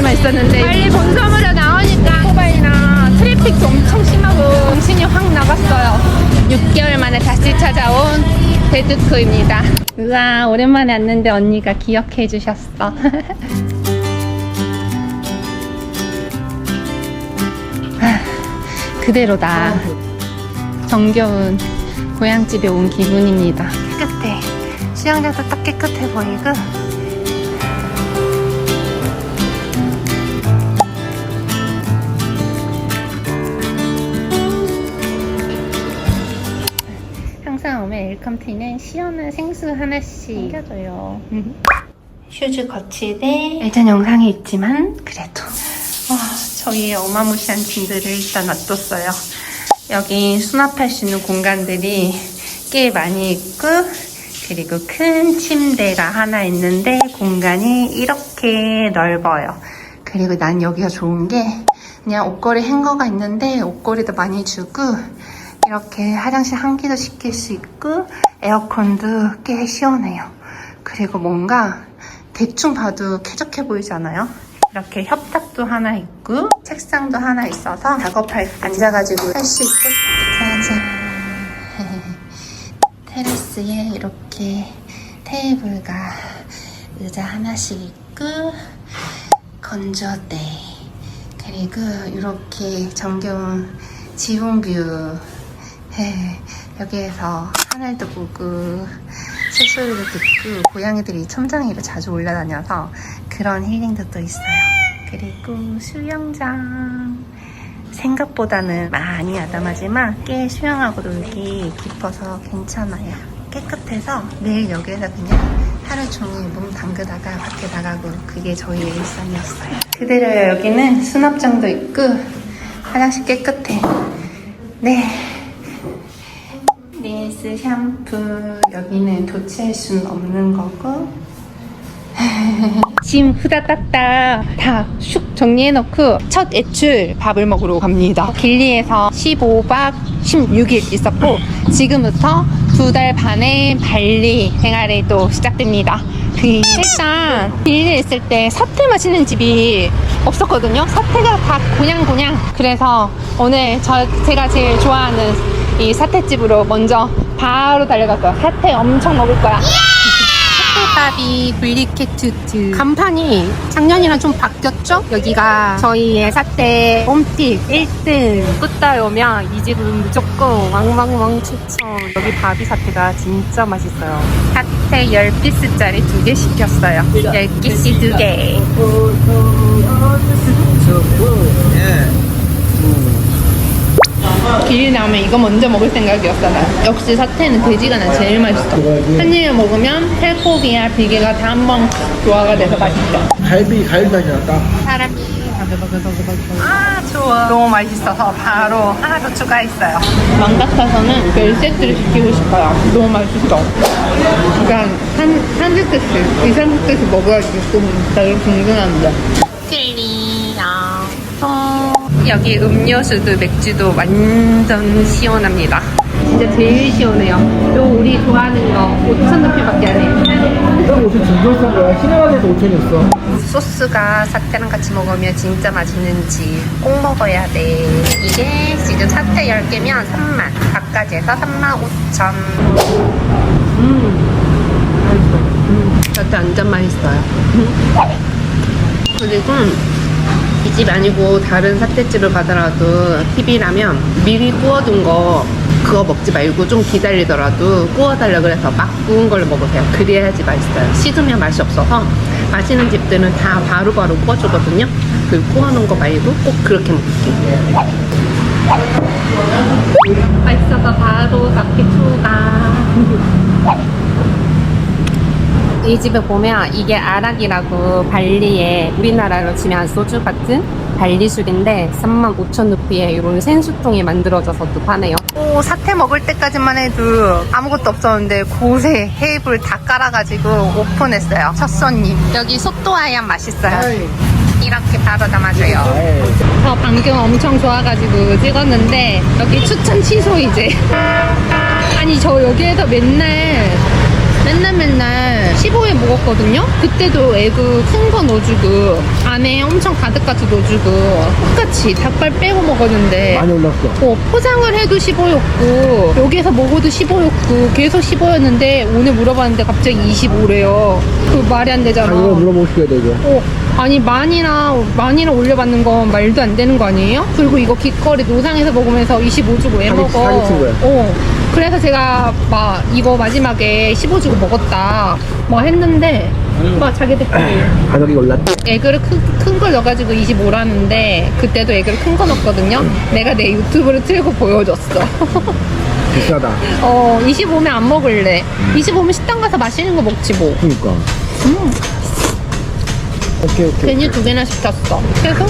데만 있었는데 빨리 본섬으로 나오니까 모바일이나 트래픽도 엄청 심하고 정신이 확 나갔어요. 6개월 만에 다시 찾아온 베드크입니다. 우와, 오랜만에 왔는데 언니가 기억해 주셨어. 그대로다. 정겨운 고향집에 온 기분입니다. 깨끗해. 수영장도 딱 깨끗해 보이고. 항상 오면 웰컴티는 시원한 생수 하나씩 챙겨줘요. 슈즈 거치대 예전 영상에 있지만 그래도 저희의 어마무시한 짐들을 일단 놔뒀어요. 여기 수납할 수 있는 공간들이 꽤 많이 있고, 그리고 큰 침대가 하나 있는데 공간이 이렇게 넓어요. 그리고 난 여기가 좋은 게 그냥 옷걸이 행거가 있는데 옷걸이도 많이 주고, 이렇게 화장실 환기도 시킬 수 있고 에어컨도 꽤 시원해요. 그리고 뭔가 대충 봐도 쾌적해 보이지 않아요? 이렇게 협탁도 하나 있고 책상도 하나 있어서 작업할 때 앉아가지고 할 수 있고. 짜잔. 테라스에 이렇게 테이블과 의자 하나씩 있고 건조대, 그리고 이렇게 정겨운 지붕뷰. 여기에서 하늘도 보고 새소리도 듣고, 고양이들이 천장 위로 자주 올라다녀서 그런 힐링도 또 있어요. 그리고 수영장, 생각보다는 많이 아담하지만 꽤 수영하고 놀기 깊어서 괜찮아요. 깨끗해서 매일 여기에서 그냥 하루 종일 몸 담그다가 밖에 나가고, 그게 저희의 일상이었어요. 그대로 여기는 수납장도 있고 화장실 깨끗해. 네. 린스, 샴푸, 여기는 도치할 수는 없는 거고. 짐 후다닥다 다 슉 정리해놓고 첫 외출 밥을 먹으러 갑니다. 길리에서 15박 16일 있었고, 지금부터 2달 반의 발리 생활이 또 시작됩니다. 일단 길리에 있을 때 사태 맛있는 집이 없었거든요. 사태가 다 고냥고냥. 그래서 오늘 제가 제일 좋아하는 이 사태집으로 먼저 바로 달려갔어요. 사태 엄청 먹을 거야. 사태밥이 블리케투트 간판이 작년이랑 좀 바뀌었죠? 여기가 저희의 사태 홈팁 1등. 꾸따에 오면 이 집은 무조건 왕왕왕 추천. 여기 바비 사태가 진짜 맛있어요. 사태 10피스짜리 2개 시켰어요. 10개씩 2개. 길이 나오면 이거 먼저 먹을 생각이었잖아. 역시 사태는 돼지가 난 제일 맛있어. 한 입에 먹으면 살코기와 비계가 다 한 번 조화가 돼서 맛있어. 갈비탕이야 딱. 사람이 좋아. 너무 맛있어서 바로 하나 더 추가했어요. 맘 같아서는 10세트를 시키고 싶어요. 너무 맛있어. 그러니까 한 세트씩, 2, 3세트씩 먹어야지 좀 되게 궁금한데. 여기 음료수도 맥주도 완전 시원합니다. 진짜 제일 시원해요. 요 우리 좋아하는 거 5,000루피밖에 안 해요. 이거 옷이 진짜 싼 거야. 시내가에서 5,000이었어. 소스가 사태랑 같이 먹으면 진짜 맛있는지 꼭 먹어야 돼. 이게 지금 사태 10개면 3만, 밥까지 해서 35,000. 맛있어. 사태 완전 맛있어요. 그리고 이 집 아니고 다른 사태집을 가더라도 팁이라면 미리 구워둔 거 그거 먹지 말고 좀 기다리더라도 구워달라 그래서 막 구운 걸로 먹으세요. 그래야지 맛있어요. 식으면 맛이 없어서 맛있는 집들은 다 바로바로 구워주거든요. 그 구워놓은 거 말고 꼭 그렇게 먹을게요. 맛있어서 바로 잡기 추가. 이 집에 보면 이게 아락이라고 발리에 우리나라로 치면 소주 같은 발리술인데 35,000루피에 이런 생수통이 만들어져서 또 파네요. 오, 사태 먹을 때까지만 해도 아무것도 없었는데 곳에 테이블 다 깔아가지고 오픈했어요. 첫 손님. 여기 소또아얌 맛있어요. 이렇게 바로 담아줘요. 저 방금 엄청 좋아가지고 찍었는데 여기 추천 취소 이제. 아니 저 여기에서 맨날 15에 뭐 먹었거든요. 그때도 에그 큰 거 넣어주고 안에 엄청 가득까지 넣어주고 똑같이 닭발 빼고 먹었는데 많이 올랐어. 포장을 해도 15였고 여기에서 먹어도 15였고 계속 15였는데 오늘 물어봤는데 갑자기 25래요. 그 말이 안 되잖아. 이거 물어보셔야 되죠. 아니 만이나 올려받는 건 말도 안 되는 거 아니에요? 그리고 이거 길거리 노상에서 먹으면서 25 주고 왜 먹어? 사기친 거야. 그래서 제가 막 이거 마지막에 15 주고 먹었다 뭐 했는데 막 자기들끼리 가격이 올랐다. 에그를 큰 걸 넣어가지고 25라는데 그때도 에그를 큰 거 넣었거든요. 내가 내 유튜브를 틀고 보여줬어. 비싸다. 25면 안 먹을래. 25면 식당 가서 맛있는 거 먹지 뭐. 그니까. 오케이. 괜히 2개나 시켰어. 그래서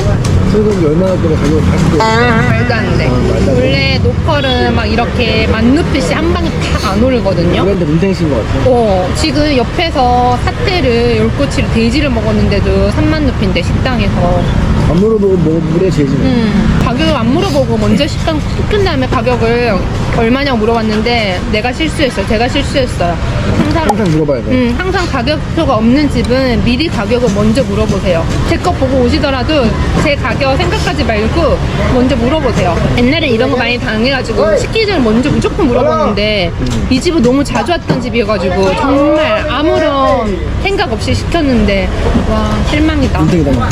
소고기 얼마나 들어 가격을 다시 줘. 말도 안 돼. 원래 노컬은 막 이렇게 만누핏이 한 방에 탁 안 오르거든요. 그런데 눈탱이신 것 같아. 지금 옆에서 사태를 열꼬치를 돼지를 먹었는데도 3만 루피인데 식당에서 안 물어보고 뭐 물에 재지네. 가격을 안 물어보고 먼저 식당 시킨 다음에 가격을 얼마냐고 물어봤는데 제가 실수했어요. 항상 물어봐야 돼. 항상 가격표가 없는 집은 미리 가격을 먼저 물어보세요. 제 거 보고 오시더라도 제 가격 생각하지 말고 먼저 물어보세요. 옛날에 이런 거 많이 당해가지고 시키기 전에 먼저 무조건 물어보는데 이 집은 너무 자주 왔던 집이어가지고 정말 아무런 생각 없이 시켰는데 와 실망이다. 눈탱이다.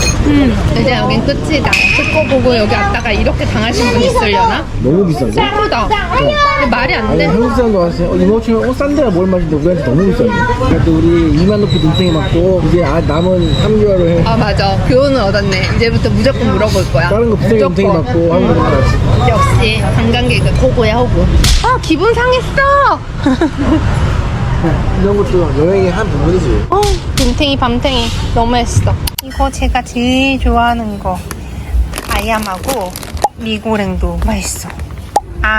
이제 여긴 끝이다. 그거 보고 여기 왔다가 이렇게 당하신 분 있으려나? 너무 비싼데? 슬프다. 근데 말이 안 아니 돼. 한국 사람도 왔어요. 이거 치면 싼 데가 뭘 마신데 우리한테 너무 비싸네. 그래도 우리 2만 높이 눈탱이 맞고 이제 남은 3개월을 해. 아 맞아. 교훈을 얻었네. 이제부터 무조건 물어볼 거야. 다른 거 비싸게 눈탱이 맞고 한국으로 가야지. 역시 관광객은 호구야 호구. 아 기분 상했어. 이런 것도 여행의 한 부분이지. 눈탱이 밤탱이 너무했어. 이거 제가 제일 좋아하는 거 아얌하고 미고랭도 맛있어.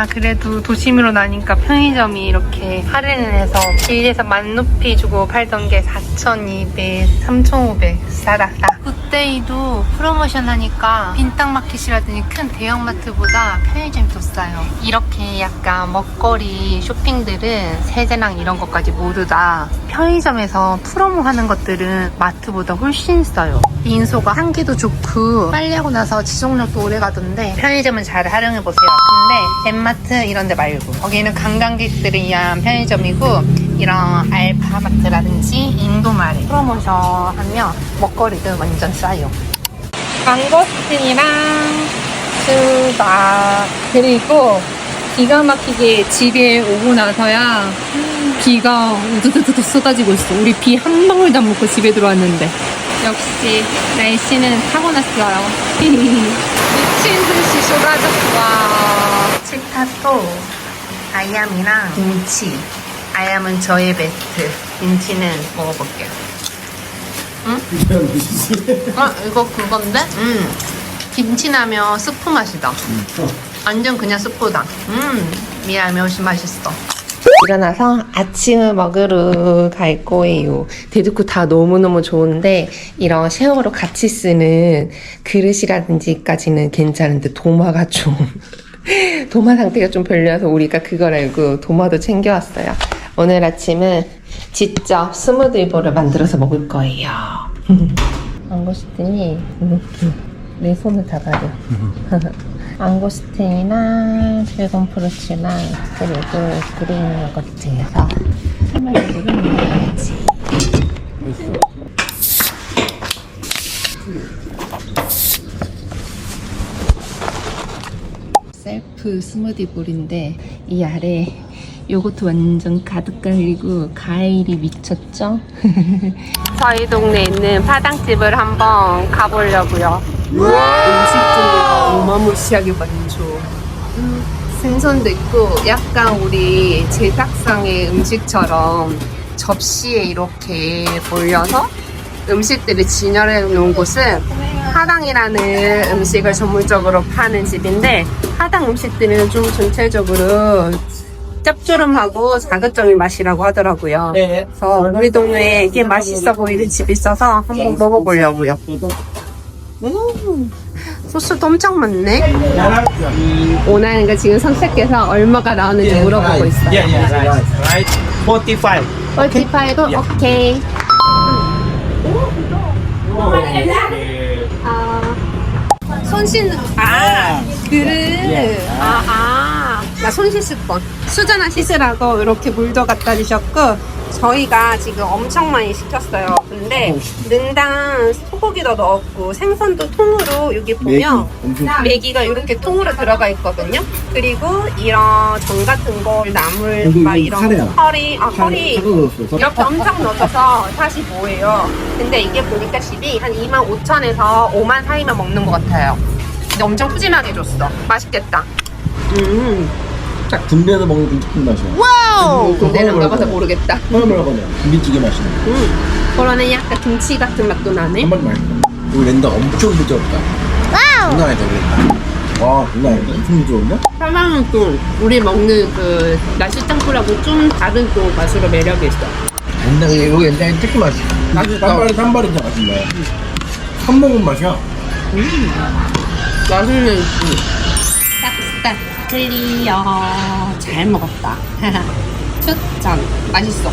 그래도 도심으로 나니까 편의점이 이렇게 할인을 해서 길에서 만루피 주고 팔던 게 4,200, 3,500 싸다. 굿데이도 프로모션 하니까 빈땅마켓이라든지 큰 대형마트보다 편의점이 더 싸요. 이렇게 약간 먹거리 쇼핑들은 세제랑 이런 것까지 모두 다 편의점에서 프로모 하는 것들은 마트보다 훨씬 싸요. 인소가 향기도 좋고 빨래하고 나서 지속력도 오래 가던데 편의점은 잘 활용해보세요. 근데 젠마트 이런 데 말고 거기는 관광객들을 위한 편의점이고 이런 알파마트라든지 인도마트 프로모션 하면 먹거리도 완전 싸요. 망고스틴이랑 수박 그리고 기가 막히게 집에 오고 나서야 비가 우두두두 쏟아지고 있어. 우리 비 한 방울도 안 먹고 집에 들어왔는데 역시 날씨는 타고났어요. 미친 듯이 쏟아졌어. 치타또 아얌이랑 김치. 아얌은 저의 베스트. 김치는 먹어볼게요. 응? 이거 그건데? 김치 나면 스프 맛이다. 완전 그냥 스프다. 미안해, 훨씬 맛있어. 일어나서 아침을 먹으러 갈 거예요. 데드쿠 다 너무너무 좋은데 이런 쉐어로 같이 쓰는 그릇이라든지까지는 괜찮은데 도마가 좀 도마 상태가 좀 별로여서 우리가 그걸 알고 도마도 챙겨왔어요. 오늘 아침은 직접 스무디볼을 만들어서 먹을 거예요. 앙고스틴이 이렇게 내 손을 다 가려. 앙고스틴이랑 드래곤프루츠랑 그리고 그린 요거트에서 스무디볼을 먹어야지. 셀프 스무디볼인데 이 아래 요거트 완전 가득 깔리고 과일이 미쳤죠? 저희 동네에 있는 파당집을 한번 가보려고요. 음식들이 어마무시하게 많죠. 생선도 있고 약간 우리 제작상의 음식처럼 접시에 이렇게 몰려서 음식들이 진열해 놓은 곳은 하당이라는 음식을 전문적으로 파는 집인데 하당 음식들은 좀 전체적으로 짭조름하고 자극적인 맛이라고 하더라고요. 그래서 우리 동네에 이게 맛있어 보이는 집이 있어서 한번 먹어보려고요. 소스도 엄청 많네. 원하는 거 지금 선택해서 얼마가 나오는지 물어보고 있어요. 45. 45도 오케이. 손 씻는 그릇. 나 손 씻을 뻔. 수저나 씻으라고 이렇게 물도 갖다 주셨고, 저희가 지금 엄청 많이 시켰어요. 근데 능당 소고기도 넣었고 생선도 통으로 여기 보면 메기가 이렇게 통으로 들어가 있거든요. 그리고 이런 전 같은 거, 나물 막 이런 커리, 커리 이렇게 엄청 넣어서 45예요. 근데 이게 보니까 집이 한 25,000에서 5만 사이만 먹는 것 같아요. 근데 엄청 푸짐하게 줬어. 맛있겠다. 딱 군대에서 먹는 김치국 맛이야. 와우! 군대는 안 가봐서 모르겠다. 뭐라고 하냐? 김치찌개 맛이네. 그러네. 약간 김치 같은 맛도 나네. 한번 맛있어. 이거 렌더 엄청 부드럽다. 와우! 장난 아니다 그랬다. 와 장난 아니다. 엄청 부드러운데? 사람은 또 우리 먹는 그 나시장국하고 좀 다른 또 맛으로 매력이 있어. 옛날에 여기 옛날에 특히 맛있어. 맛있어. 단발이 진짜 맛있네. 한 먹은 맛이야. 맛있는 딱딱 클리어. 잘 먹었다. 추천. 맛있어.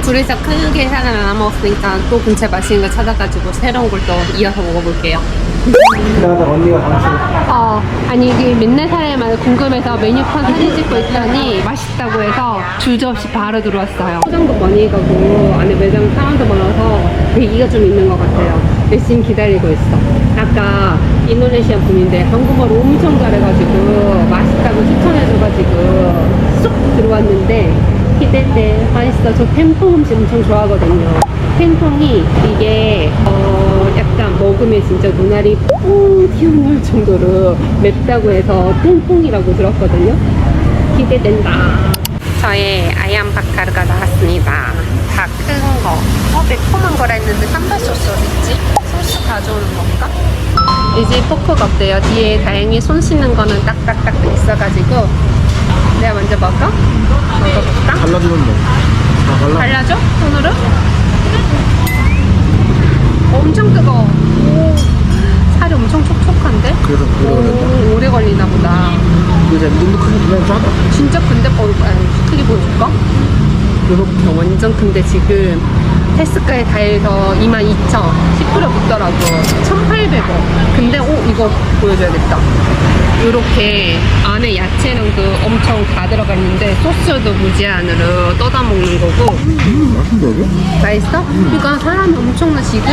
둘이서 크게 사람 안 먹었으니까 또 근처에 맛있는 거 찾아가지고 새로운 걸 또 이어서 먹어볼게요. 언니가 당신. 아니 이게 맨날 사람마다 궁금해서 메뉴판 사진 찍고 있더니 맛있다고 해서 주저없이 바로 들어왔어요. 포장도 많이 가고 안에 매장 사람도 많아서 대기가 좀 있는 것 같아요. 열심히 기다리고 있어. 아까 인도네시아 분인데 한국말 엄청 잘해가지고 맛있다고 추천해줘가지고 쑥 들어왔는데 기대돼. 맛있어. 저 템퐁 음식 엄청 좋아하거든요. 템퐁이 이게 약간 먹으면 진짜 눈알이 뽕 튀어나올 정도로 맵다고 해서 템퐁이라고 들었거든요. 기대된다. 저의 아얌 바카르가 나왔습니다. 다 큰 거. 매콤한 거라 했는데 삼바 소스 어딨지? 소스 가져오는 건가? 이제 포크가 없대요. 뒤에 다행히 손 씻는 거는 딱딱딱 있어가지고 내가 먼저 먹어볼까? 발라주면 뭐? 다 발라. 발라줘? 손으로? 엄청 뜨거워. 오, 살이 엄청 촉촉한데? 그래서 그러는데. 오, 오래 걸리나 보다. 이제 눈도 크게 그냥 작아. 진짜 큰데? 크게 보여줄까? 이렇게 완전 큰데 지금 테스카에 다 해서 22,000 10% 붙더라고. 1,800원. 근데 이거 보여줘야겠다. 이렇게 안에 야채랑도 엄청 다 들어가 있는데 소스도 무제한으로 떠다 먹는 거고. 맛있는데 이게? 맛있어? 그러니까 사람이 엄청나. 지금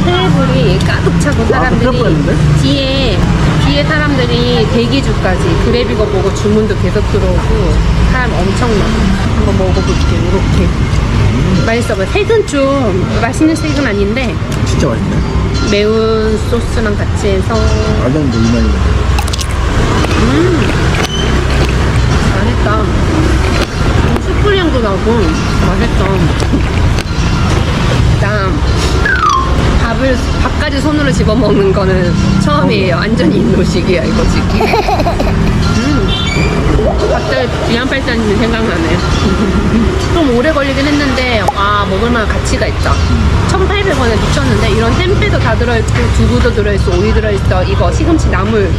테이블이 가득 차고 사람들이 뒤에 사람들이 대기줄까지 그래비거 보고 주문도 계속 들어오고 사람 엄청나. 한번 먹어볼게. 이렇게 맛있어. 색은 좀 맛있는 색은 아닌데 진짜 맛있네. 매운 소스랑 같이 해서 말도 안 돼, 이 맛이네. 맛있다. 숯불향도 나고 맛있다. 일단 밥까지 손으로 집어먹는 거는 처음이에요. 완전히 인도식이야 이거 지금. 갑자기 비안팔자님이 생각나네. 좀 오래 걸리긴 했는데 먹을만한 가치가 있다. 1,800원에 미쳤는데 이런 햄페도 다 들어있고 두부도 들어있어, 오이 들어있어, 이거 시금치 나물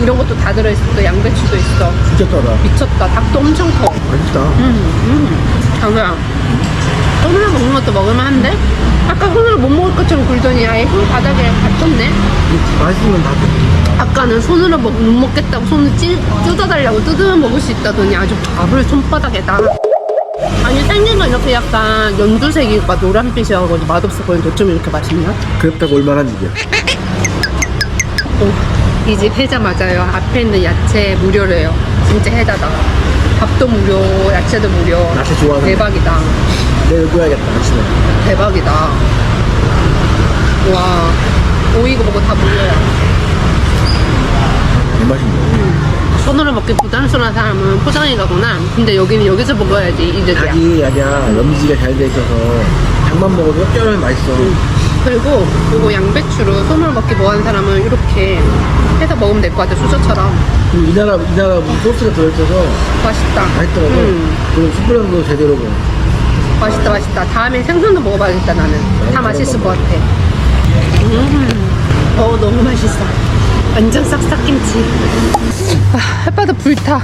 이런 것도 다 들어있어, 또 양배추도 있어. 진짜 짜다. 미쳤다. 닭도 엄청 커. 맛있다. 장난. 손으로 먹는 것도 먹을만한데? 아까 손으로 못 먹을 것처럼 굴더니 아예 손 바닥에 갇혔네? 맛있으면 다 돼. 아까는 손으로 못 먹겠다고 손을 뜯어달라고 뜯으면 먹을 수 있다더니 아주 밥을 손바닥에다. 아니 생긴 건 이렇게 약간 연두색이고 노란빛이어가지고 맛없어 보이는데 어쩜 이렇게 맛있냐? 그렇다고 얼마나 집이야. 이 집 해자 맞아요. 앞에 있는 야채 무료래요. 진짜 해자다. 밥도 무료, 야채도 무료. 야채 좋아하는 대박이다. 내일 구워야겠다 아침에. 대박이다. 와, 오이고 뭐고 다 무료야. 이 맛인데. 손으로 먹기 부담스러운 사람은 포장해 가구나. 근데 여기는 여기서 먹어야지 이제야. 닭이 아니야 염지가 잘 돼 있어서 닭만 먹어도 짭짤하면 맛있어. 그리고 이거 양배추로 손으로 먹기 뭐하는 사람은 이렇게 해서 먹으면 될 것 같아. 수저처럼. 그리고 이 나라 무슨 소스가 들어있어서 맛있다. 맛있더라고. 그리고 숯불향도 제대로 먹어. 맛있다, 맛있다. 다음에 생선도 먹어봐야겠다, 나는. 다 맛있을 것 같아. 너무 맛있어. 완전 싹싹김치. 햇바닥 불타.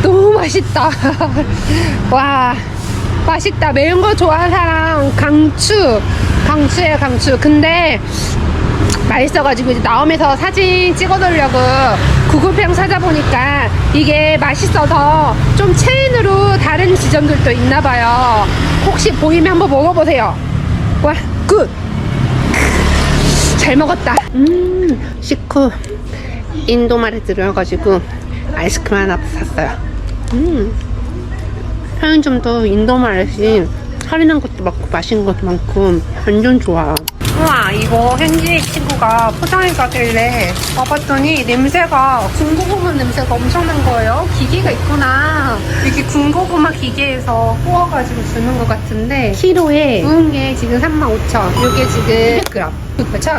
너무 맛있다. 와, 맛있다. 매운 거 좋아하는 사람 강추예요, 강추. 근데 맛있어가지고 이제 나오면서 사진 찍어놓으려고 구글평 찾아보니까 이게 맛있어서 좀 체인으로 다른 지점들도 있나봐요. 혹시 보이면 한번 먹어보세요. 와, 굿! 잘 먹었다. 식후 인도말에 들어가지고 아이스크림 하나 샀어요. 편의점도 인도말이 할인한 것도 많고 맛있는 것도 많고 완전 좋아. 우와, 이거 hen지 친구가 포장해 가길래 와봤더니 냄새가 군고구마 냄새가 엄청난 거예요. 기계가 있구나. 이렇게 군고구마 기계에서 구워가지고 주는 것 같은데 키로에 구운 게 지금 35,000원. 이게 지금 100g. 그쵸?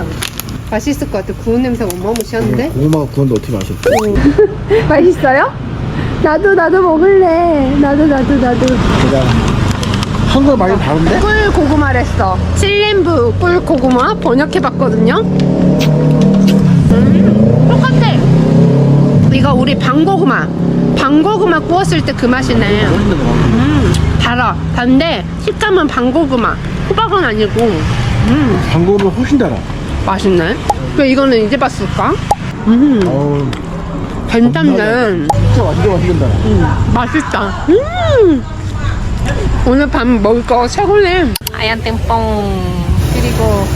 맛있을 것 같아. 구운 냄새가 어마무시한데? 고구마가 구웠는데 어떻게 맛있어? 맛있어요? 나도 먹을래. 나도. 제가 한국어 많이 다른데? 꿀 고구마랬어. 칠림부 꿀 고구마 번역해봤거든요. 똑같아. 이거 우리 방고구마 구웠을 때 그 맛이네. 달아. 단데 식감은 방고구마. 호박은 아니고. 방고구마 훨씬 달아. 맛있네. 왜 이거는 이제 봤을까? 어우, 괜찮네. 진짜 완전 달아. 맛있다. 오늘 밤 먹을 거 최고네. 아얀 땡뽕. 그리고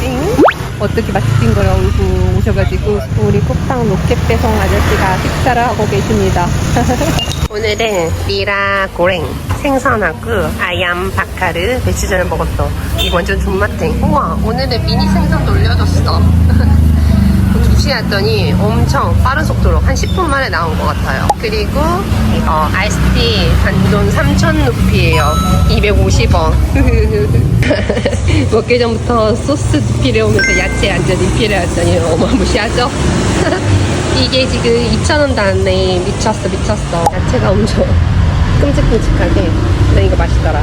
어떻게 맛있긴 걸 알고 오셔가지고 우리 쿠팡 로켓 배송 아저씨가 식사를 하고 계십니다. 오늘은 미라 고랭 생선하고 아얌 바카르 며칠 전에 먹었어. 이거 완전 존맛탱. 우와, 오늘은 미니 생선도 올려줬어. 2시에 왔더니 엄청 빠른 속도로 한 10분 만에 나온 것 같아요. 그리고 이거 아이스티 단돈 3,000루피예요. 250원. 먹기 전부터 소스 리필해 오면서 야채 완전 리필해 왔더니 어마무시하죠? 이게 지금 2,000원도 안 내. 미쳤어. 야채가 엄청 끔찍끔찍하게. 난 이거 맛있더라.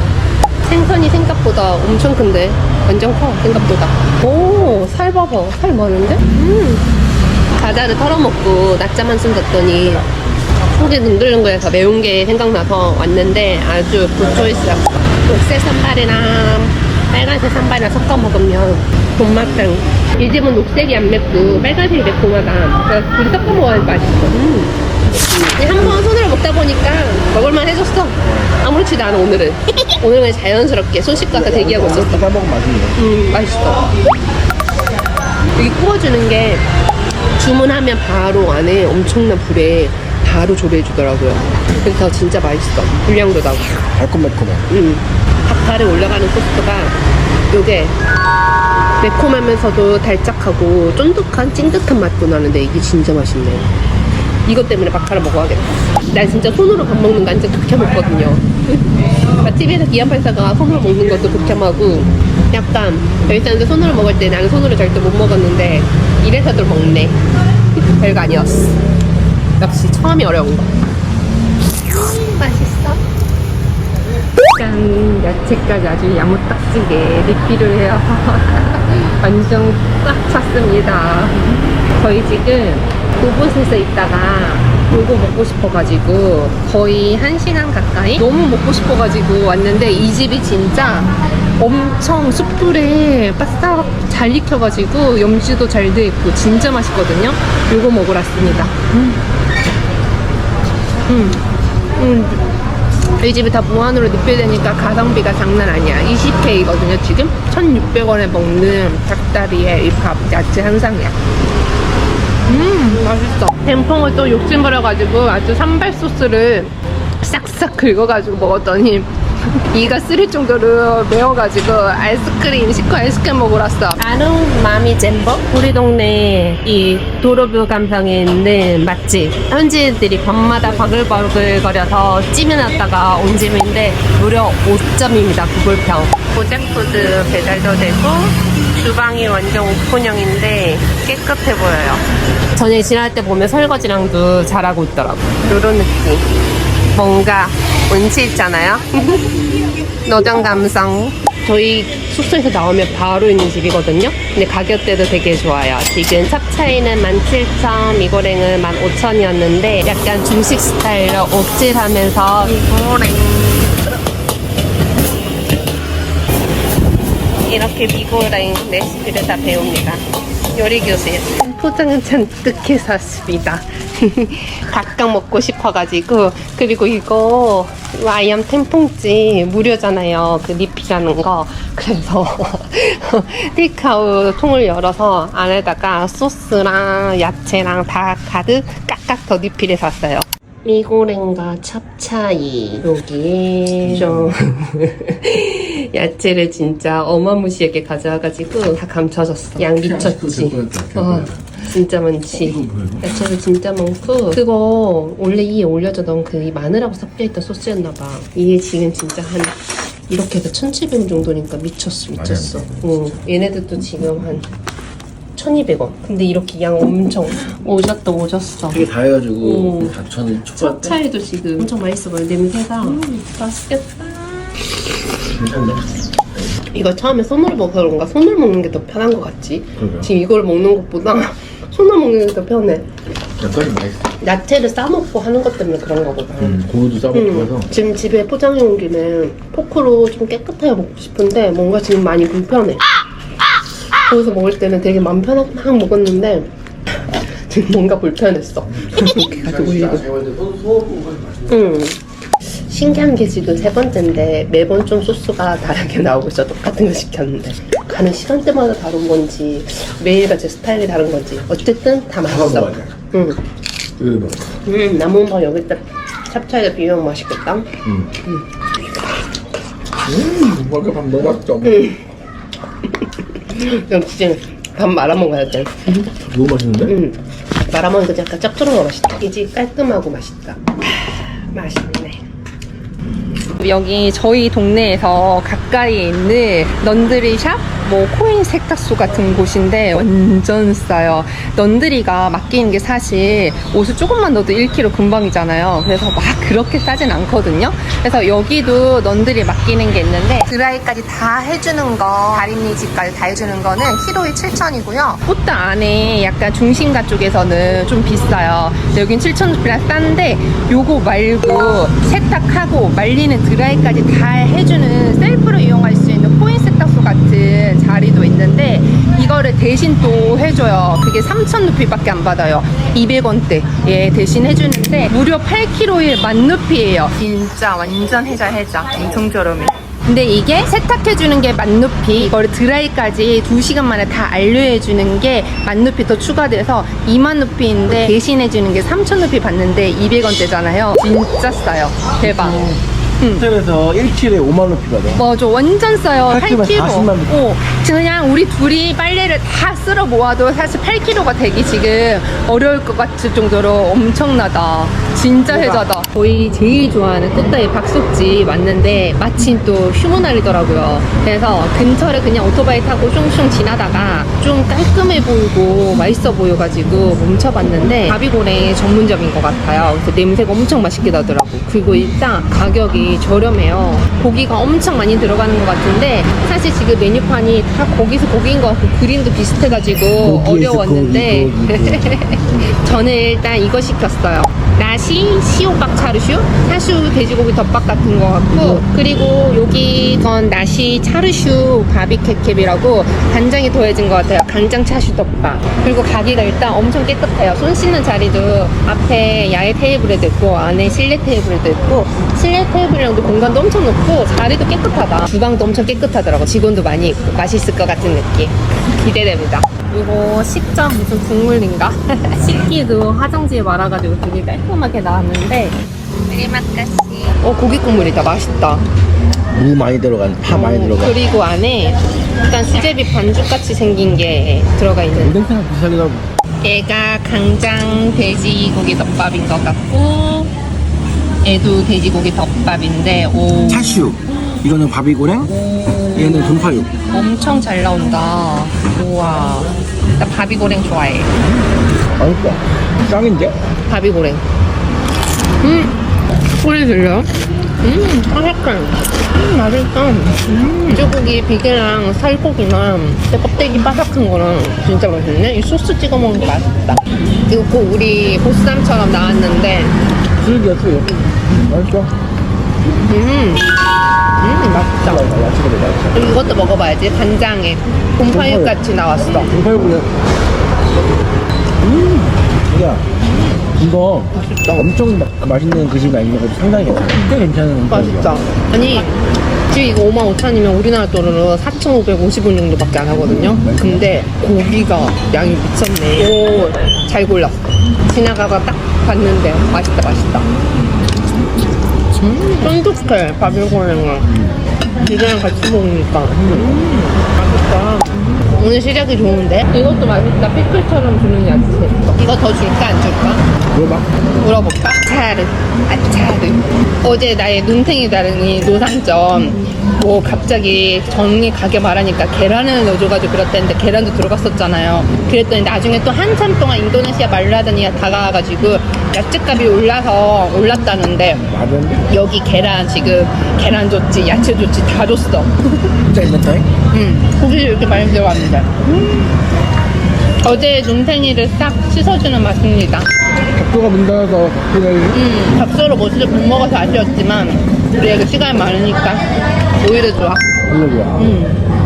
생선이 생각보다 엄청 큰데 완전 커. 생각보다. 오, 살 봐봐. 살 많은데? 과자를 털어먹고 낮잠 한숨 잤더니 속이 능글능글해서 매운 게 생각나서 왔는데 아주 굿초이스야. 녹색 산발이랑 빨간색 산발이랑 섞어 먹으면 존맛탱. 이 집은 녹색이 안 맵고 빨간색이 매콤하다. 그래서 둘이 섞어 먹어야 맛있어. 한번 손으로 먹다 보니까 먹을만 해졌어. 아무렇지도 않아. 오늘은 그냥 자연스럽게 소식가가 대기하고 있었어. 다 먹으면 맛있네. 맛있어. 여기 구워주는 게 주문하면 바로 안에 엄청난 불에 바로 조리해주더라고요. 그래서 진짜 맛있어. 분량도 나고. 달콤매콤해. 닭발에 올라가는 소스가 요게 매콤하면서도 달짝하고 쫀득한 찐득한 맛도 나는데 이게 진짜 맛있네. 이것 때문에 바카를 먹어야겠다. 난 진짜 손으로 밥 먹는 거 완전 극혐했거든요. TV에서 기안팔사가 손으로 먹는 것도 극혐하고 약간 여기 사는데 손으로 먹을 때 나는 손으로 절대 못 먹었는데 이래서들 먹네. 별거 아니었어. 역시 처음이 어려운 거. 맛있어. 짠, 야채까지 아주 야무딱지게 리필을 해요. 완전 꽉 찼습니다. 저희 지금 그곳에서 있다가 요거 먹고 싶어가지고 거의 1시간 가까이 너무 먹고 싶어가지고 왔는데 이 집이 진짜 엄청 숯불에 바싹 잘 익혀가지고 염지도 잘 돼 있고 진짜 맛있거든요. 요거 먹으러 왔습니다. 이 집이 다 무한으로 리필되니까 가성비가 장난 아니야. 20K거든요 지금. 1,600원에 먹는 닭다리에 이 밥 야채 한 상이야. 맛있어. 뱀퐁을 또 욕심부려가지고 아주 산발 소스를 싹싹 긁어가지고 먹었더니 이가 쓰릴 정도로 매워가지고 식후 아이스크림 먹으러 왔어. 아롱마미 잼버? 우리 동네 이 도로뷰 감성에 있는 맛집. 현지인들이 밤마다 바글바글 거려서 찜해놨다가 온 집인데 무려 5점입니다. 구글평. 고잭푸드 배달도 되고 주방이 완전 오픈형인데 깨끗해 보여요. 전에 지날 때 보면 설거지랑도 잘하고 있더라고. 요런 느낌. 뭔가 운치 있잖아요. 노정 감성. 저희 숙소에서 나오면 바로 있는 집이거든요. 근데 가격대도 되게 좋아요. 지금 찹차이는 17,000, 미고랭은 15,000이었는데 약간 중식 스타일로 옥질하면서 미고랭 이렇게 미고랭 레시피를 다 배웁니다. 요리 교실. 포장은 잔뜩 해서 왔습니다. 각각 먹고 싶어가지고. 그리고 이거 아이암 템퐁찌 무료잖아요. 그 리필하는 거. 그래서 테이크아웃 통을 열어서 안에다가 소스랑 야채랑 다 가득 깍깍 더 리필해서 왔어요. 미고랭과 찹차이 여기에 좀 야채를 진짜 어마무시하게 가져와가지고 다 감춰졌어. 양 미쳤지. 진짜 많지. 야채도 진짜 많고 그거 원래 이에 올려주던 그 마늘하고 섞여있던 소스였나봐. 이게 지금 진짜 한 이렇게 해서 1,700원 정도니까 미쳤어. 얘네들도 지금 한 1,200원. 근데 이렇게 양 엄청 오졌어. 되게 다 해가지고 다 저는 초콜릿 차이도 지금 엄청 맛있어 보여. 냄새가 맛있겠다. 괜찮네. 이거 처음에 손으로 먹어서 그런가 손으로 먹는 게 더 편한 것 같지? 그러게요. 지금 이걸 먹는 것보다 손으로 먹는 게 더 편해. 약간 맛있어. 야채를 싸먹고 하는 것 때문에 그런 거거든. 고기도 싸먹고 해서 지금 집에 포장해 온 김에 포크로 좀 깨끗하게 먹고 싶은데 뭔가 지금 많이 불편해. 거기서 먹을 때는 되게 마음 편하게 막 먹었는데 지금 뭔가 불편했어. 이렇게 가지고 올리고. 신기한 게 지금 3번째인데 매번 좀 소스가 다르게 나오고 있어. 똑같은 거 시켰는데 가는 시간대마다 다른 건지 매일같이 스타일이 다른 건지 어쨌든 다 맛있어. 남은 거 여기 딱 찹차이에 비벼면 맛있겠다. 뭔가 밥 너무 맛있죠? 역시 밥 말아 먹어야 돼. 너무 맛있는데? 말아먹으니까 약간 짭조름한 거 맛있다. 이제 깔끔하고 맛있다. 맛있네. 여기 저희 동네에서 가까이에 있는 런드리샵, 뭐 코인 세탁소 같은 곳인데 완전 싸요. 런드리가 맡기는 게 사실 옷을 조금만 넣어도 1kg 금방이잖아요. 그래서 막 그렇게 싸진 않거든요. 그래서 여기도 런드리 맡기는 게 있는데 드라이까지 다 해주는 거, 다리니지까지 다 해주는 거는 키로에 7,000이고요. 꽃다 안에 약간 중심가 쪽에서는 좀 비싸요. 여긴 7,000루피라 싼데 요거 말고 세탁하고 말리는 드라이까지 다 해주는 셀프로 이용할 수 있는 코인 세탁소 같은 자리도 있는데 이거를 대신 또 해줘요. 그게 3,000루피밖에 안 받아요. 200원대 예, 대신 해주는데 무려 8kg에 10,000루피예요. 진짜 완전 해자 엄청 저렴해. 근데 이게 세탁해주는 게 10,000루피, 이거를 드라이까지 2시간 만에 다 알료해주는 게 10,000루피 더 추가돼서 20,000루피인데 대신해주는 게 3,000루피 받는데 200원대잖아요. 진짜 싸요. 대박. 호텔에서 1kg에 5만 루피 받아. 맞아, 완전 싸요. 8kg 8kg. 40만 루피. 그냥 우리 둘이 빨래를 다 쓸어 모아도 사실 8kg가 되기 지금 어려울 것 같을 정도로 엄청나다. 진짜 해자다. 저희 제일 좋아하는 꽃다이 박숙집 왔는데 마침 또 휴무날이더라고요. 그래서 근처를 그냥 오토바이 타고 슝슝 지나다가 좀 깔끔해 보이고 맛있어 보여가지고 멈춰봤는데 바비고랭 전문점인 것 같아요. 그래서 냄새가 엄청 맛있게 나더라고. 그리고 일단 가격이 저렴해요. 고기가 엄청 많이 들어가는 것 같은데 사실 지금 메뉴판이 다 거기서 고기인 것 같고 그림도 비슷해가지고 어려웠는데 저는 일단 이거 시켰어요. 나시 시오박 차르슈, 차슈 돼지고기 덮밥 같은 거 같고, 그리고 여기 건 나시 차르슈 바비케캡이라고 간장이 더해진 것 같아요. 간장 차슈 덮밥. 그리고 가게가 일단 엄청 깨끗해요. 손 씻는 자리도 앞에 야외 테이블에도 있고 안에 실내 테이블에도 있고, 실내 테이블이랑도 공간도 엄청 높고 자리도 깨끗하다. 주방도 엄청 깨끗하더라고. 직원도 많이 있고 맛있을 것 같은 느낌. 기대됩니다. 이거 식전 무슨 국물인가? 식기도 화장지에 말아가지고 되게 깔끔하게 나왔는데 고기 국물이다. 맛있다. 무 많이 들어간, 파 많이 들어간. 그리고 안에 약간 수제비 반죽같이 생긴 게 들어가 있는. 냄새가 비싸기도 하고. 얘가 강장 돼지고기 덮밥인 것 같고 얘도 돼지고기 덮밥인데 오 차슈. 이거는 바비고랭. 얘는 동파육. 엄청 잘 나온다. 우와, 나 바비고랭 좋아해. 맛있다. 짱인데? 바비고랭. 소리 들려? 아삭해. 맛있다. 돼지고기 비계랑 살고기나 껍데기 바삭한 거랑 진짜 맛있네. 이 소스 찍어 먹는 거 맛있다. 이거 꼭 우리 보쌈처럼 나왔는데, 술이야, 술. 맛있어. 맛있다. 야채가 되게 맛있어. 그리고 이것도 먹어봐야지. 간장에 곰팡이 같이 나왔어. 공팔구네. 야, 이거 엄청 맛있는 그 집이 아닌 것도 상당히 꽤 괜찮은 맛있다. 아니, 지금 이거 55,000원이면 우리나라 돈으로 4,550원 정도밖에 안 하거든요. 근데 고기가 양이 미쳤네. 오, 잘 골랐어. 지나가다 딱 봤는데 맛있다, 맛있다. 쫀득해, 바질고랭은. 이거랑 같이 먹으니까. 맛있다. 오늘 시작이 좋은데? 이것도 맛있다. 피클처럼 주는 야채. 이거 더 줄까, 안 줄까? 물어봐. 물어볼까? 아차르. 어제 나의 눈탱이 다른이 노상점 뭐 갑자기 정리 가게 말하니까 계란을 넣어줘가지고 그랬다는데 계란도 들어갔었잖아요. 그랬더니 나중에 또 한참 동안 인도네시아 말로 하더니 다가와가지고 야채값이 올랐다는데 맞은데? 여기 계란 지금 계란 줬지 야채 줬지 다 줬어. 진짜 있는데? 고기 이렇게 많이 들어갔는데 어제 눈탱이를 싹 씻어주는 맛입니다. 각도가 문 닫아서 그냥 밥서로 못 먹어서 아쉬웠지만 우리가 시간이 많으니까 오히려 좋아. 블록이야.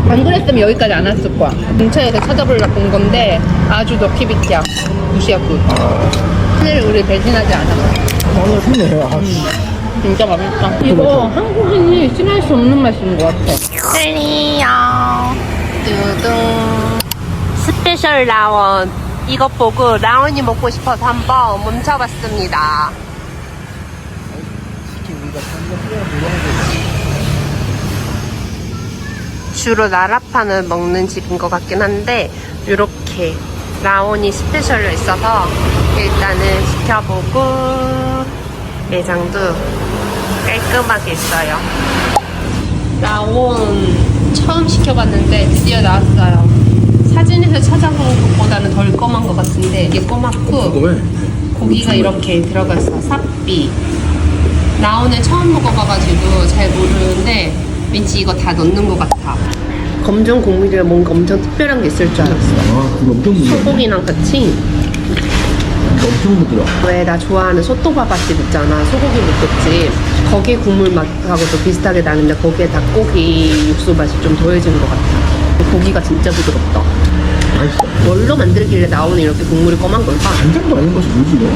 안 그랬으면 여기까지 안 왔을 거야. 근처에서 찾아보려고 본 건데 아주 럭키비키야. 무시하고 하늘을 우리 배신하지 않아. 오늘 좋네. 아, 진짜 맛있다. 이거 한국인이 싫어할 수 없는 맛인 것 같아. 셀리요. 두둥. 스페셜 라원. 이것 보고 라원이 먹고 싶어서 한번 멈춰봤습니다. 주로 나라판을 먹는 집인 것 같긴 한데 이렇게 라온이 스페셜로 있어서 일단은 시켜보고 매장도 깔끔하게 있어요. 라온 처음 시켜봤는데 드디어 나왔어요. 사진에서 찾아본 것보다는 덜 검은 것 같은데 이게 꼬맣고 왜? 고기가 이렇게 들어갔어. 삽비. 라온을 처음 먹어봐가지고 잘 모르는데 왠지 이거 다 넣는 것 같아. 검정 국물이라 뭔가 엄청 특별한 게 있을 줄 알았어. 아, 그거 엄청 부드러워. 소고기랑 같이. 엄청 부드러워. 왜 나 좋아하는 소또바바집 있잖아. 소고기 묵국집. 거기 국물 맛하고도 비슷하게 나는데 거기에 닭고기 육수 맛이 좀 더해진 것 같아. 고기가 진짜 부드럽다. 맛있어. 뭘로 만들길래 나오는 이렇게 국물이 검은 걸까? 간장도 아닌 것이 뭐지, 너?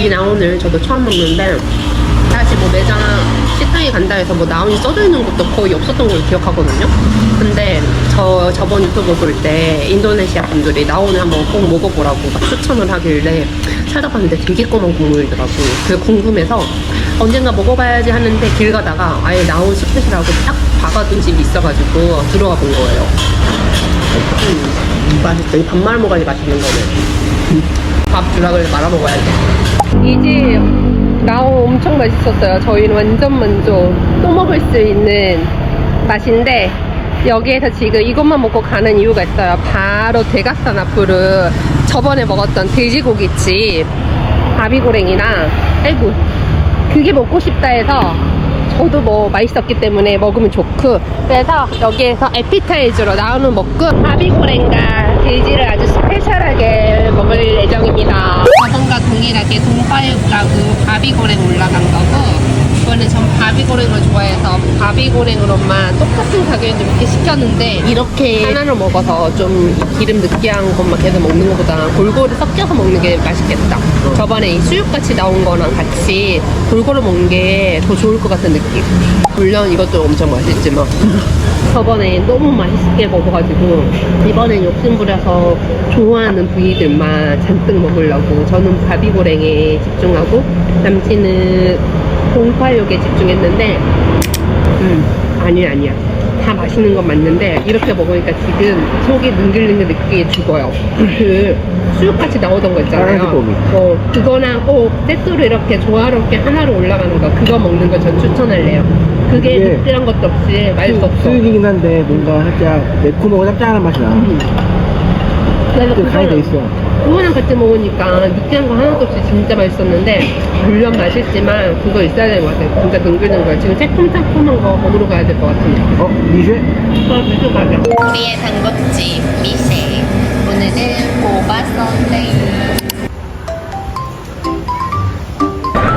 이 나온을 저도 처음 먹는데 사실 뭐 매장 식당에 간다 해서 뭐 나온이 써져 있는 것도 거의 없었던 걸 기억하거든요. 근데 저번 유튜브 볼 때 인도네시아 분들이 나온을 한번 꼭 먹어보라고 막 추천을 하길래 찾아봤는데 되게 검은 국물이더라고. 그래서 궁금해서 언젠가 먹어봐야지 하는데 길 가다가 아예 나온 스페셜하고 딱 박아둔 집이 있어가지고 들어가 본 거예요. 맛있다. 이 반말 먹어야지 맛있는 거는. 밥 주라 그래 말아 먹어야지. 이 집 나온 엄청 맛있었어요. 저희는 완전 만족. 또 먹을 수 있는 맛인데 여기에서 지금 이것만 먹고 가는 이유가 있어요. 바로 대각산 앞으로 저번에 먹었던 돼지고기집 바비고랭이나 아이고 그게 먹고 싶다 해서 저도 뭐 맛있었기 때문에 먹으면 좋고 그래서 여기에서 에피타이저로 나오는 먹고 바비고랭과 돼지를 아주 스페셜하게 먹을 예정입니다. 저번과 동일하게 동파육하고 바비고랭 올라간 거고 이번에 전 바비고랭을 좋아해서 바비고랭으로만 똑같은 가격인데 이렇게 시켰는데 이렇게 하나로 먹어서 좀 기름 느끼한 것만 계속 먹는 것보다 골고루 섞여서 먹는 게 맛있겠다. 저번에 이 수육같이 나온 거랑 같이 골고루 먹는 게 더 좋을 것 같은 느낌. 물론 이것도 엄청 맛있지만 저번에 너무 맛있게 먹어가지고 이번엔 욕심부려서 좋아하는 부위들만 잔뜩 먹으려고 저는 바비고랭에 집중하고 남친은 동파육에 집중했는데 아니야 다 맛있는 건 맞는데 이렇게 먹으니까 지금 속이 능글능글 느끼게 죽어요. 그 수육같이 나오던 거 있잖아요. 그거랑 꼭 세트로 이렇게 조화롭게 하나로 올라가는 거 그거 먹는 거 전 추천할래요. 그게 느끼한 것도 없이 맛있었어. 수육이긴 한데 뭔가 살짝 매콤하고 짭짤한 맛이 나. 그래서 그 간이 돼 있어. 그거랑 같이 먹으니까 느끼한 거 하나도 없이 진짜 맛있었는데 물론 맛있지만 그거 있어야 되는 것 같아요. 진짜 능글능글. 지금 새콤달콤한 거 먹으러 가야 될 것 같은데. 미쉐? 미소 가자. 우리의 단골집 미쉐. 오늘은 보바 썬데이.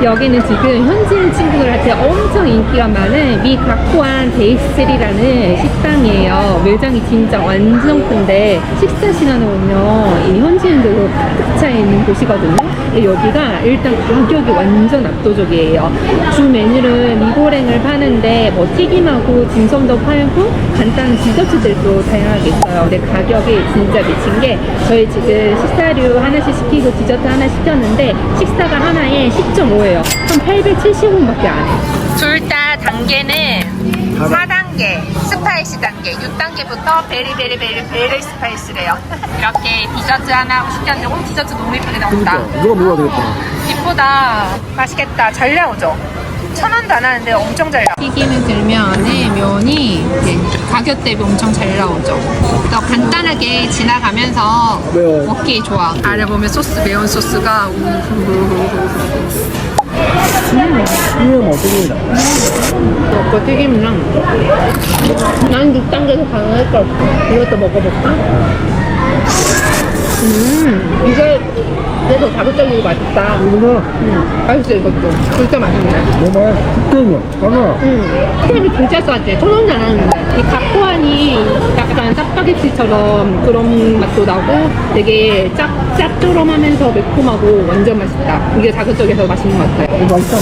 여기는 지금 현지인 친구들한테 엄청 인기가 많은 미가쿠안 데이스리라는 식당이에요. 매장이 진짜 완전 큰데 식사 시간에 오면 이 현지인들로 가득 차 있는 곳이거든요. 여기가 일단 가격이 완전 압도적이에요. 주 메뉴는 미고랭을 파는데 뭐 튀김하고 딤섬도 팔고 간단한 디저트들도 다양하게 있어요. 근데 가격이 진짜 미친 게 저희 지금 식사류 하나씩 시키고 디저트 하나 시켰는데 식사가 하나에 10.5예요. 한 870원밖에 안 해요. 둘 다 단계는 4단계 스파이시 단계, 6단계부터 베리 스파이시래요. 이렇게 디저트 하나 시켰는데 오늘 디저트 너무 예쁘게 나온다. 그러니까 이거 먹어야 되겠다. 이쁘다. 맛있겠다. 잘 나오죠? 1,000원도 안 하는데 엄청 잘 나와. 튀김을 들면 안에 면이 이렇게 가격 대비 엄청 잘 나오죠. 또 간단하게 지나가면서 매워. 먹기 좋아. 아래 보면 소스, 매운 소스가 튀김은 어떻습니다. 먹고 튀김이랑 난 6단계에서 가능할 걸. 이것도 먹어볼까? 이게 그래도 자극적이고 맛있다. 이거는 맛있어 이것도. 진짜 맛있네. 정말 흑돼지야. 맞아. 튀김이 진짜 싸지. 1,000원이 안 하는데. 이 가쿠안이 약간 짜파게티처럼 그런 맛도 나고 되게 짭조름하면서 매콤하고 완전 맛있다. 이게 자극적이어서 맛있는 것 같아요. 이거 맛있다.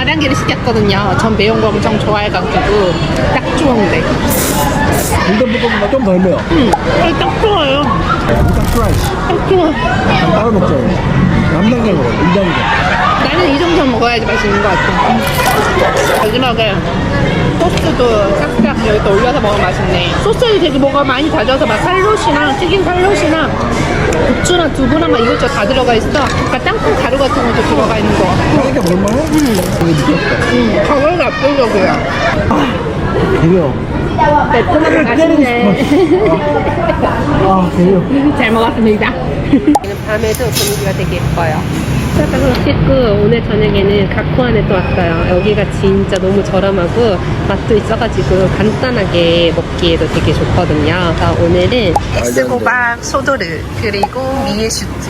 4단계를 시켰거든요. 전 매운 거 엄청 좋아해가지고 딱 좋은데. 일단볶음보다 좀 덜 매워. 딱 좋아요. 일단 프라이스. 딱 좋아. 따로 먹자. 한 단계 먹어. 2단계. 나는 이 정도 먹어야지 맛있는 것 같아. 마지막에 소스도 싹싹 여기다 올려서 먹으면 맛있네. 소스를 되게 뭐가 많이 다져서 막 살롯이랑 튀긴 살롯이랑 고추나 두부랑 막 이것저것 다 들어가 있어. 그러니까 땅콩 가루 같은 것도 들어가 있는 거. 그러니까 볼만해? 이게 미쳤다. 가격이 압도적이야. 되려. 베트남 맛있네. 되려. 잘 먹었습니다. 밤에도 분위기가 되게 예뻐요. 샤다가 씻고 오늘 저녁에는 가쿠안에 또 왔어요. 여기가 진짜 너무 저렴하고 맛도 있어가지고 간단하게 먹기에도 되게 좋거든요. 자, 오늘은 엑스고박 소도르 그리고 미에슈트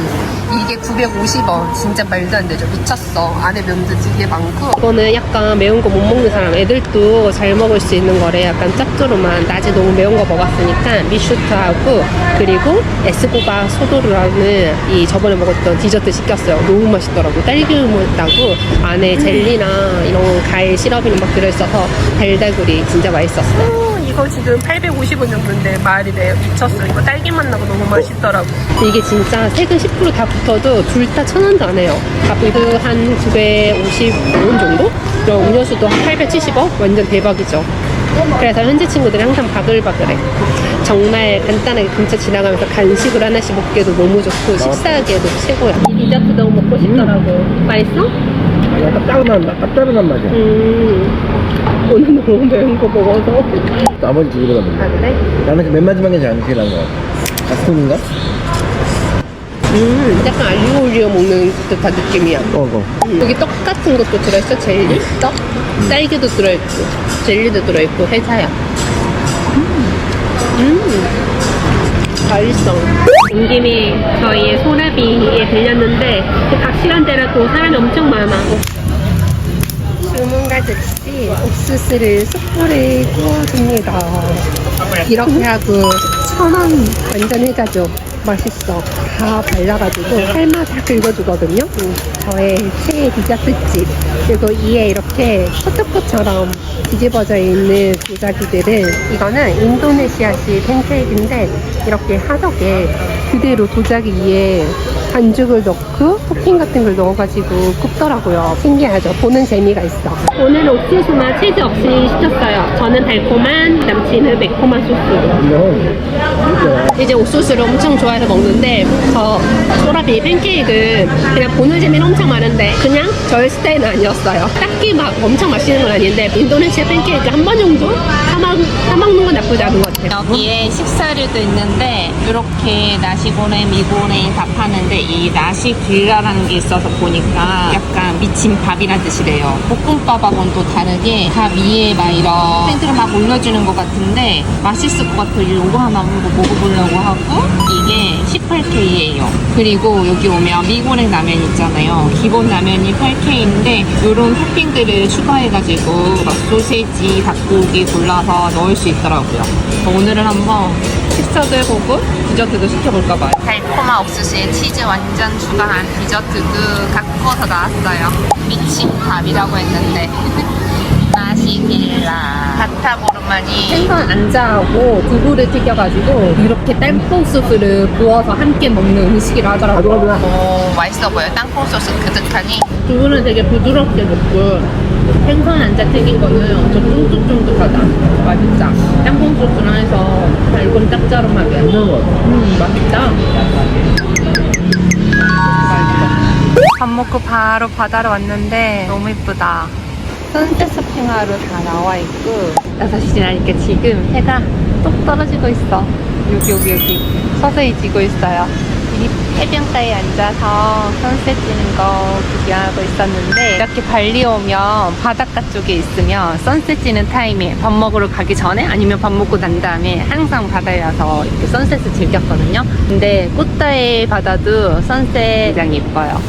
이게 950원. 진짜 말도 안 되죠. 미쳤어. 안에 면도 되게 많고. 이거는 약간 매운 거 못 먹는 사람 애들도 잘 먹을 수 있는 거래. 약간 짭조름한 낮에 너무 매운 거 먹었으니까 미슈트하고 그리고 에스고바 소도르라는 이 저번에 먹었던 디저트 시켰어요. 너무 맛있더라고. 딸기우유 따고 안에 젤리나 이런 과일 시럽이 막 들어있어서 달달구리 진짜 맛있었어요. 이거 지금 850원 정도인데 말이 돼. 미쳤어. 이거 딸기 맛 나고 너무 맛있더라고. 이게 진짜 세금 10% 다 붙어도 둘 다 1,000원도 안 해요. 가격도 한 950원 정도? 그럼 음료수도 한 870원? 완전 대박이죠. 그래서 현지 친구들이 항상 바글바글해. 정말 간단하게 근처 지나가면서 간식을 하나씩 먹기에도 너무 좋고 식사하기에도 최고야. 이 디저트 너무 먹고 싶더라고. 맛있어? 약간 짭짤한 맛이야. 오늘 너무 매운 거 먹어서. 나머지 두 개보다 먹네. 아 그래? 나는 그 맨 마지막에 제일 나은 것 같아. 가스톤인가? 약간 알리오 올리오 먹는 듯한 느낌이야. 여기 떡 같은 것도 들어있어? 젤리? 떡? 딸기도 들어있고 젤리도 들어있고 회사야. 맛있어. 온 김에 저희의 소라비에 들렸는데 각 시간대라 또 사람이 엄청 많아. 주문과 즉시 옥수수를 숯불에 구워줍니다. 이렇게 하고 1,000원 완전 해가죠. 맛있어. 다 발라가지고 삶아 다 긁어주거든요. 저의 최애 디저트집. 그리고 이에 이렇게 포토포처럼 뒤집어져 있는 도자기들은 이거는 인도네시아식 팬케이크인데 이렇게 화덕에 그대로 도자기 위에 반죽을 넣고 토핑 같은 걸 넣어가지고 굽더라고요. 신기하죠? 보는 재미가 있어. 오늘 옥수수나 치즈 없이 시켰어요. 저는 달콤한, 남친은 매콤한 소스. 이제 옥수수를 엄청 좋아해서 먹는데 저 소라비 팬케이크는 그냥 보는 재미는 엄청 많은데 그냥 저의 스타일은 아니었어요. 딱히 막 엄청 맛있는 건 아닌데 인도네시아 팬케이크 한 번 정도 사 사먹는 건 나쁘지 않은 것 같아요. 여기에 식사류도 있는데 이렇게 나시고랭, 미고랭 다 파는데 이 나시길라라는 게 있어서 보니까 약간 미친 밥이란 뜻이래요. 볶음밥하고는 또 다르게 밥 위에 막 이런 생크를 막 올려주는 것 같은데 맛있을 것 같아요. 이거 하나 먹어보려고 하고 이게 18K예요. 그리고 여기 오면 미고랭 라면 있잖아요. 기본 라면이 8K인데 이런 토핑들을 추가해가지고 막 소세지, 닭고기 골라서 넣을 수 있더라고요. 오늘은 한번 식사도 해보고 디저트도 시켜볼까봐요. 달콤한 옥수수에 치즈 완전 추가한 디저트도 갖고서 나왔어요. 미친 밥이라고 했는데 나시길라 바타고르마니 생선 안자하고 두부를 튀겨가지고 이렇게 땅콩 소스를 부어서 함께 먹는 음식이라 하더라고요. 가져가자. 맛있어 보여. 땅콩 소스 그득하니. 두부는 되게 부드럽게 먹고 생선 안자 튀긴 거는 엄청 쫀득쫀득하다. 맛있다. 땅콩 소스랑 해서 달콤 짭짤하게. 괜찮은 것 같아. 맛있다. 밥 먹고 바로 바다로 왔는데 너무 이쁘다. 선셋 쇼핑하러 다 나와 있고 6시 지나니까 지금 해가 똑 떨어지고 있어. 여기 서서히 지고 있어요. 이 해변가에 앉아서 선셋 지는 거 구경하고 있었는데 이렇게 발리 오면 바닷가 쪽에 있으면 선셋 지는 타임에 밥 먹으러 가기 전에 아니면 밥 먹고 난 다음에 항상 바다에 와서 이렇게 선셋을 즐겼거든요. 근데 꽃다의 바다도 선셋 굉장히 이뻐요.